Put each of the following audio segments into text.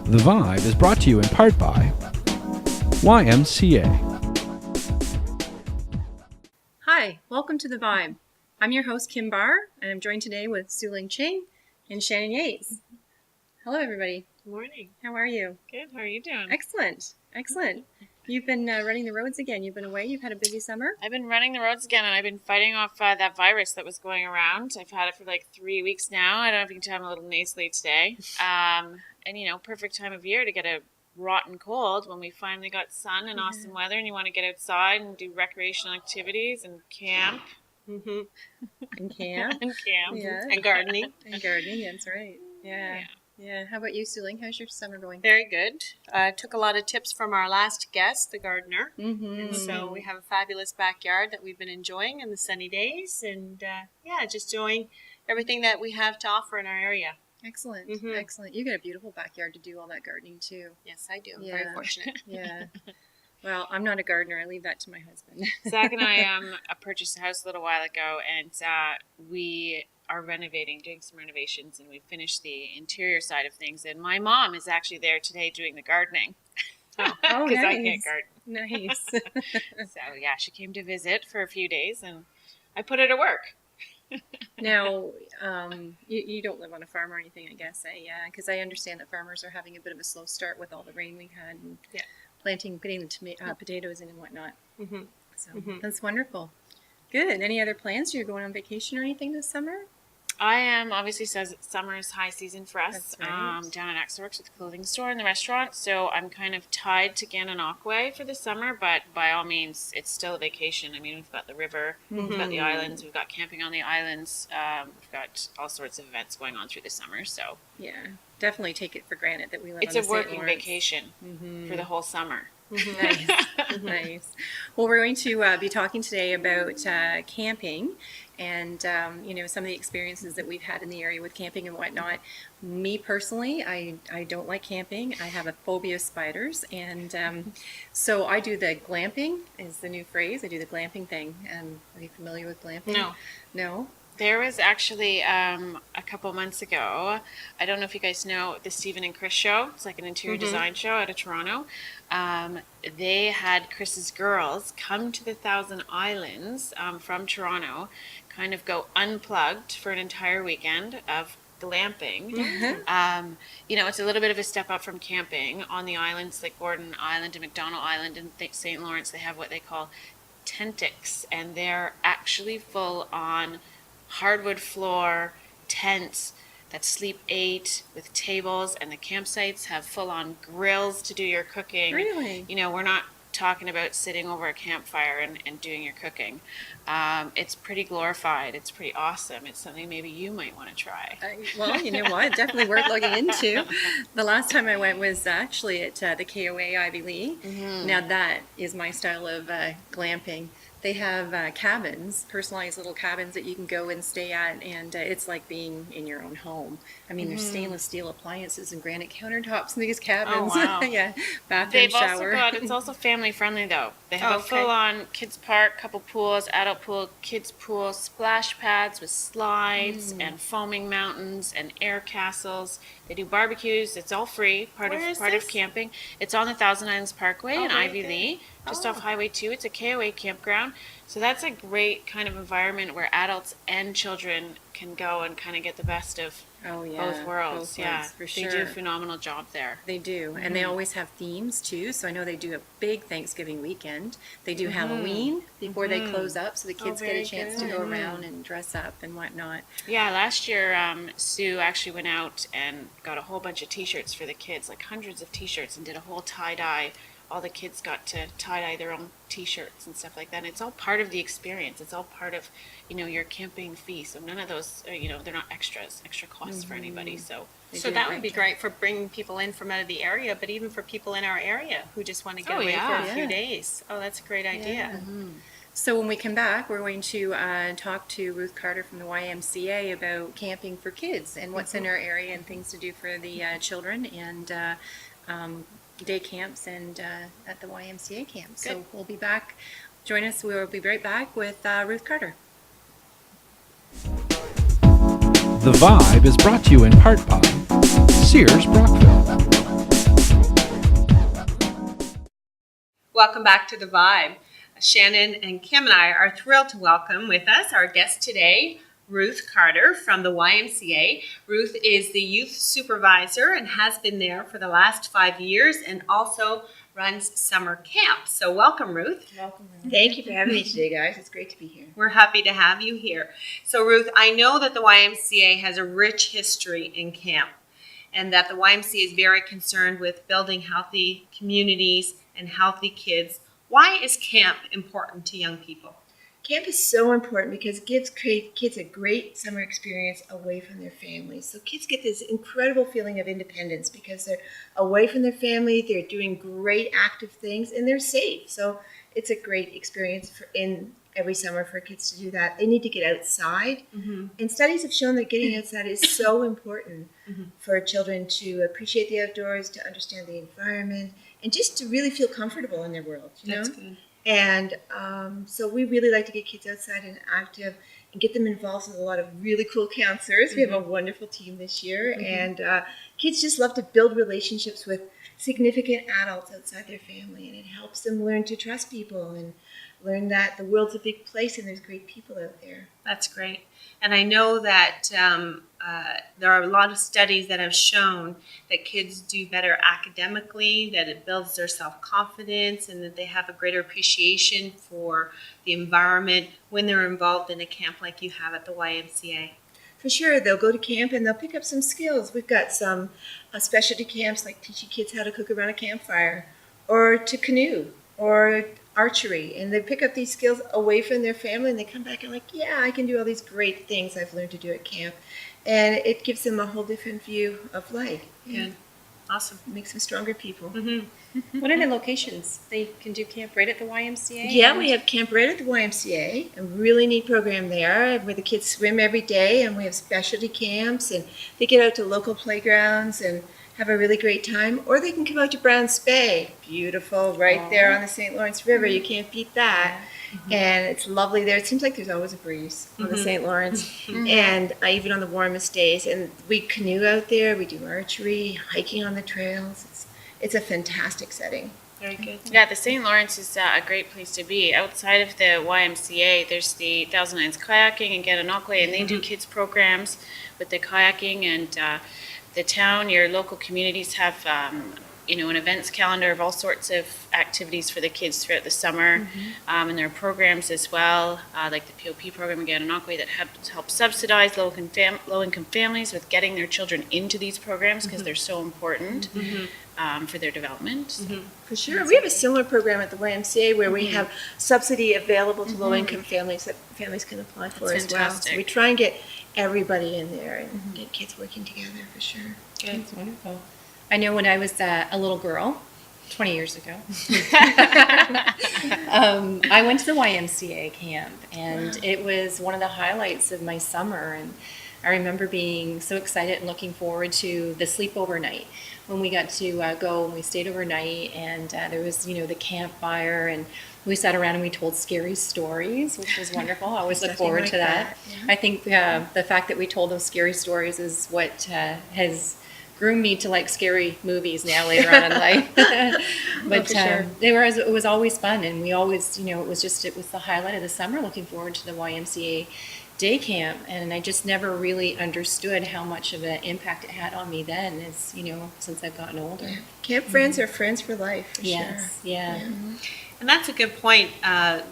The Vibe is brought to you in part by YMCA. Hi, welcome to The Vibe. I'm your host, Kim Barr, and I'm joined today with Sueling Ching and Shannon Yates. Hello, everybody. Good morning. How are you? Good. How are you doing? Excellent. You've been running the roads again. You've been away. You've had a busy summer. I've been running the roads again, and I've been fighting off that virus that was going around. I've had it for like 3 weeks now. I don't know if you can tell I'm a little nasally today. And, you know, perfect time of year to get a rotten cold when we finally got sun and awesome weather, and you want to get outside and do recreational activities and camp. And camp. And camp. Yeah. And gardening. And gardening, that's right. Yeah. How about you, Sueling? How's your summer going? Very good. Took a lot of tips from our last guest, the gardener. And so we have a fabulous backyard that we've been enjoying in the sunny days. And just enjoying everything that we have to offer in our area. Excellent. Excellent. You got a beautiful backyard to do all that gardening, too. Yes, I do. I'm very fortunate. Yeah. Well, I'm not a gardener. I leave that to my husband. Zach and I purchased a house a little while ago, and we are doing some renovations, and we finished the interior side of things. And my mom is actually there today doing the gardening. Oh, because nice. I can't garden. Nice. So yeah, she came to visit for a few days, and I put her to work. Now, you don't live on a farm or anything, I guess. Because I understand that farmers are having a bit of a slow start with all the rain we had and putting the potatoes in and whatnot. So that's wonderful. Good. Any other plans? You're going on vacation or anything this summer? I am. Obviously, says summer is high season for us. That's right. Down at Axelworks with the clothing store and the restaurant. So I'm kind of tied to Gananoque for the summer, but by all means, it's still a vacation. I mean, we've got the river, we've got the islands, we've got camping on the islands, we've got all sorts of events going on through the summer. So yeah, definitely take it for granted that we live it's on a the working St. Lawrence. vacation for the whole summer. Nice. Nice. Well, we're going to be talking today about camping and, some of the experiences that we've had in the area with camping and whatnot. Me personally, I don't like camping. I have a phobia of spiders. And so I do the glamping is the new phrase. I do the glamping thing. Are you familiar with glamping? No? There was actually a couple months ago, I don't know if you guys know the Stephen and Chris show. It's like an interior design show out of Toronto. They had Chris's girls come to the Thousand Islands from Toronto, kind of go unplugged for an entire weekend of glamping. It's a little bit of a step up from camping on the islands like Gordon Island and McDonald Island and St. Lawrence. They have what they call tentics, and they're actually full on hardwood floor tents that sleep 8 with tables, and the campsites have full-on grills to do your cooking. Really? We're not talking about sitting over a campfire and doing your cooking. It's pretty glorified. It's pretty awesome. It's something maybe you might want to try. Well, you know what? Definitely worth looking into. The last time I went was actually at the KOA Ivy Lee. Now that is my style of glamping. They have cabins, personalized little cabins that you can go and stay at, and it's like being in your own home. I mean, there's stainless steel appliances and granite countertops in these cabins. Oh, wow. Yeah, bathroom, They've shower. it's also family friendly though. They have a full-on kids park, couple pools, adult pool, kids pool, splash pads with slides and foaming mountains and air castles. They do barbecues. It's all free. Part of camping. It's on the Thousand Islands Parkway in Ivy Lee, just off Highway 2. It's a KOA campground. So that's a great kind of environment where adults and children can go and kind of get the best of both worlds. For sure. They do a phenomenal job there. They do, and they always have themes too. So I know they do a big Thanksgiving weekend. They do Halloween before they close up, so the kids get a chance to go around and dress up and whatnot. Yeah, last year Sue actually went out and got a whole bunch of T-shirts for the kids, like hundreds of T-shirts, and did a whole tie-dye. All the kids got to tie-dye their own T-shirts and stuff like that. And it's all part of the experience. It's all part of, your camping fee. So none of those, they're not extra costs for anybody. So that would be great for bringing people in from out of the area, but even for people in our area who just want to get away for a few days. Oh, that's a great idea. So when we come back, we're going to talk to Ruth Carter from the YMCA about camping for kids and what's in our area and things to do for the children and day camps and at the YMCA camp. So we'll be back. Join us. We'll be right back with Ruth Carter. The Vibe is brought to you in part by Sears Brockville. welcome back to The Vibe. Shannon and Kim and I are thrilled to welcome with us our guest today, Ruth Carter from the YMCA. Ruth is the youth supervisor and has been there for the last 5 years and also runs summer camp. So welcome, Ruth. Welcome, Ruth. Thank you for having me today, guys. It's great to be here. We're happy to have you here. So Ruth, I know that the YMCA has a rich history in camp and that the YMCA is very concerned with building healthy communities and healthy kids. Why is camp important to young people? Camp is so important because it gives kids a great summer experience away from their families. So kids get this incredible feeling of independence because they're away from their family, they're doing great active things, and they're safe. So it's a great experience in every summer for kids to do that. They need to get outside, and studies have shown that getting outside is so important for children to appreciate the outdoors, to understand the environment, and just to really feel comfortable in their world. That's good. And so we really like to get kids outside and active and get them involved with a lot of really cool counselors. We have a wonderful team this year, and kids just love to build relationships with significant adults outside their family, and it helps them learn to trust people and learn that the world's a big place and there's great people out there. That's great. And I know that there are a lot of studies that have shown that kids do better academically, that it builds their self-confidence, and that they have a greater appreciation for the environment when they're involved in a camp like you have at the YMCA. For sure, they'll go to camp and they'll pick up some skills. We've got some specialty camps like teaching kids how to cook around a campfire, or to canoe, or archery, and they pick up these skills away from their family, and they come back and like, yeah, I can do all these great things I've learned to do at camp, and it gives them a whole different view of life. Good. Awesome. It makes them stronger people. What are the locations? They can do camp right at the YMCA? Yeah, we have camp right at the YMCA, a really neat program there where the kids swim every day, and we have specialty camps, and they get out to local playgrounds and have a really great time, or they can come out to Browns Bay. Beautiful, right there on the St. Lawrence River. You can't beat that. And it's lovely there. It seems like there's always a breeze on the St. Lawrence, and even on the warmest days. And we canoe out there. We do archery, hiking on the trails. It's a fantastic setting. Very good. Yeah, the St. Lawrence is a great place to be. Outside of the YMCA, there's the Thousand Islands Kayaking and Gananoque, and they do kids programs with the kayaking, and the town, your local communities have an events calendar of all sorts of activities for the kids throughout the summer, and there are programs as well, like the POP program in Gananoque that helps subsidize low-income families with getting their children into these programs because they're so important for their development. For sure. We have a similar program at the YMCA where we have subsidy available to low-income families that families can apply for That's as well. fantastic. So we try and get everybody in there and get kids working together for sure. Good. That's wonderful. I know when I was a little girl, 20 years ago, I went to the YMCA camp, and it was one of the highlights of my summer. And I remember being so excited and looking forward to the sleepover night when we got to go and we stayed overnight, and there was, the campfire, and we sat around and we told scary stories, which was wonderful. I always look Nothing forward like to that. that, yeah. I think the fact that we told those scary stories is what has groomed me to like scary movies now later on in life. But for sure. it was always fun, and we always, it was the highlight of the summer, looking forward to the YMCA day camp, and I just never really understood how much of an impact it had on me then, as since I've gotten older. Yeah. Camp friends are friends for life, for Yes, sure. yeah. And that's a good point.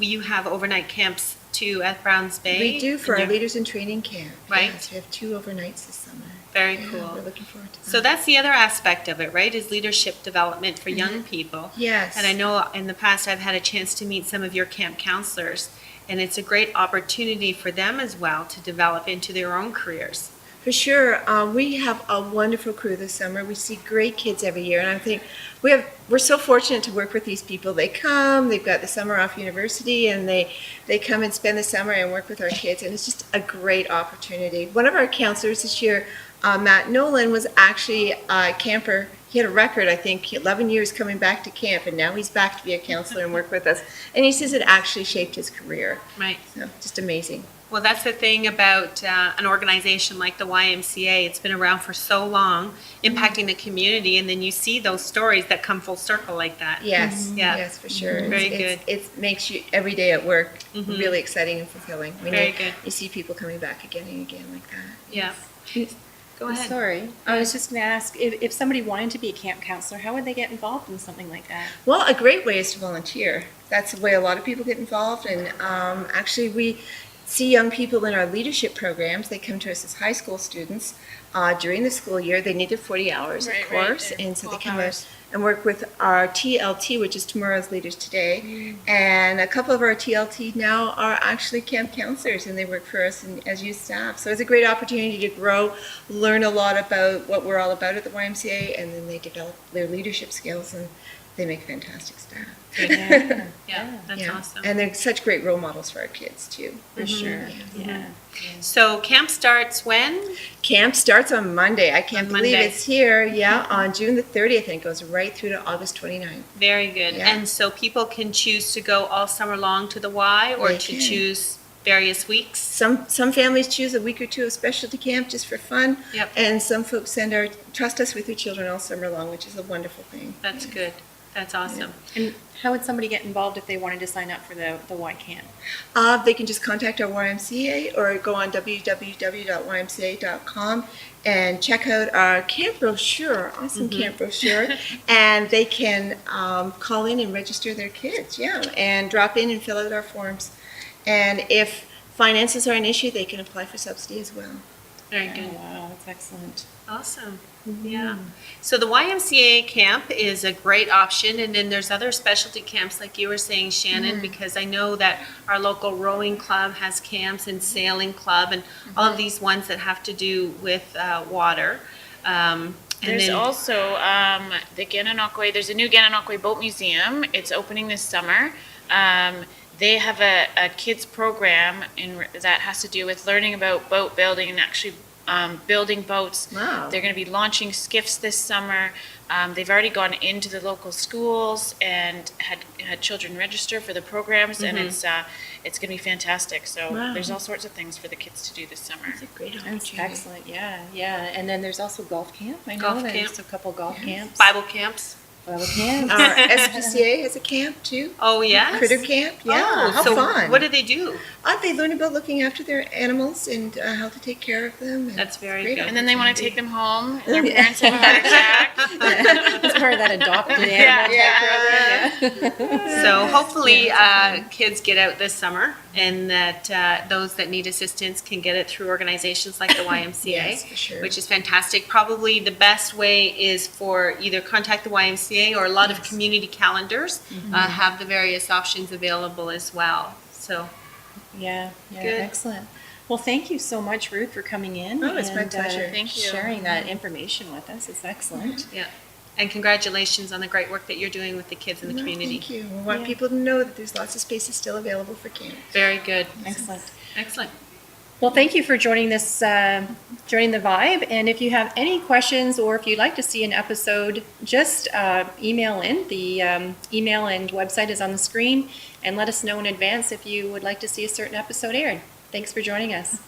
You have overnight camps too at Browns Bay. We do for And our you're- Leaders in Training camp. Right. Yes, we have 2 overnights this summer. Very Yeah, cool. We're looking forward to that. So that's the other aspect of it, right? Is leadership development for young people. Yes. And I know in the past I've had a chance to meet some of your camp counselors, and it's a great opportunity for them as well to develop into their own careers. For sure. We have a wonderful crew this summer. We see great kids every year, and I think we're so fortunate to work with these people. They come, they've got the summer off university, and they come and spend the summer and work with our kids, and it's just a great opportunity. One of our counselors this year, Matt Nolan, was actually a camper. He had a record, I think, 11 years coming back to camp, and now he's back to be a counselor and work with us. And he says it actually shaped his career. Right. So just amazing. Well, that's the thing about an organization like the YMCA. It's been around for so long, impacting the community, and then you see those stories that come full circle like that. Yes, Yeah. yes, for sure. Very It's- good. It makes you every day at work really exciting and fulfilling. When Very you, good. You see people coming back again and again like that. Yeah. Go ahead. Sorry, I was just going to ask if somebody wanted to be a camp counselor, how would they get involved in something like that? Well, a great way is to volunteer. That's the way a lot of people get involved. And actually, we see young people in our leadership programs. They come to us as high school students during the school year. They needed 40 hours, Right, of right, course. and And so they 12 come hours. and work with our TLT, which is Tomorrow's Leaders Today. And a couple of our TLT now are actually camp counselors, and they work for us as youth staff. So it's a great opportunity to grow, learn a lot about what we're all about at the YMCA, and then they develop their leadership skills, and they make fantastic staff. Yeah, that's Yeah. awesome. And they're such great role models for our kids, too. For sure, yeah. So camp starts when? Camp starts on Monday. I can't On believe Monday. it's here. Yeah, on June the 30th, and it goes right through to August 29th. Very good. Yeah. And so people can choose to go all summer long to the Y, or They to can. choose various weeks. Some families choose a week or two of specialty camp just for fun. Yep. And some folks trust us with their children all summer long, which is a wonderful thing. That's good. That's awesome. And how would somebody get involved if they wanted to sign up for the Y camp? They can just contact our YMCA or go on www.ymca.com and check out our camp brochure, awesome camp brochure, and they can call in and register their kids, and drop in and fill out our forms. And if finances are an issue, they can apply for subsidy as well. Very Oh, good. wow, that's excellent. Awesome. Yeah. So the YMCA camp is a great option, and then there's other specialty camps like you were saying, Shannon, because I know that our local rowing club has camps and sailing club and all of these ones that have to do with water. And There's then- also the Gananoque. There's a new Gananoque Boat Museum. It's opening this summer. They have a kids program that has to do with learning about boat building and actually building boats. Wow. They're going to be launching skiffs this summer. They've already gone into the local schools and had children register for the programs, and it's going to be fantastic. So Wow. there's all sorts of things for the kids to do this summer. It's a great That's opportunity. excellent, yeah. And then there's also golf camp. I know Golf there's camp. a couple golf camps. Bible camps. Bible camps. Our SPCA has a camp too. Oh, yes. Critter camp, Oh, how so fun. what do they do? They learn about looking after their animals and how to take care of them. and That's very it's a great good. And then they want to take them home. Their Yeah. parents have a heart attack. It's part of that adopted animal type program, yeah. So hopefully kids get out this summer, and that those that need assistance can get it through organizations like the YMCA, Yes, for sure. which is fantastic. Probably the best way is for either contact the YMCA, or a lot of community calendars have the various options available as well. So Yeah, Good. excellent. Well, thank you so much, Ruth, for coming in. Oh, it's my and, pleasure. Thank you. Sharing that information with us. It's excellent. yeah, and congratulations on the great work that you're doing with the kids in the No, community. Thank you. We want Yeah. people to know that there's lots of spaces still available for camp. Very good. Excellent. Excellent. Well, thank you for joining this, joining the Vibe. And if you have any questions, or if you'd like to see an episode, just email in. The email and website is on the screen, and let us know in advance if you would like to see a certain episode aired. Thanks for joining us.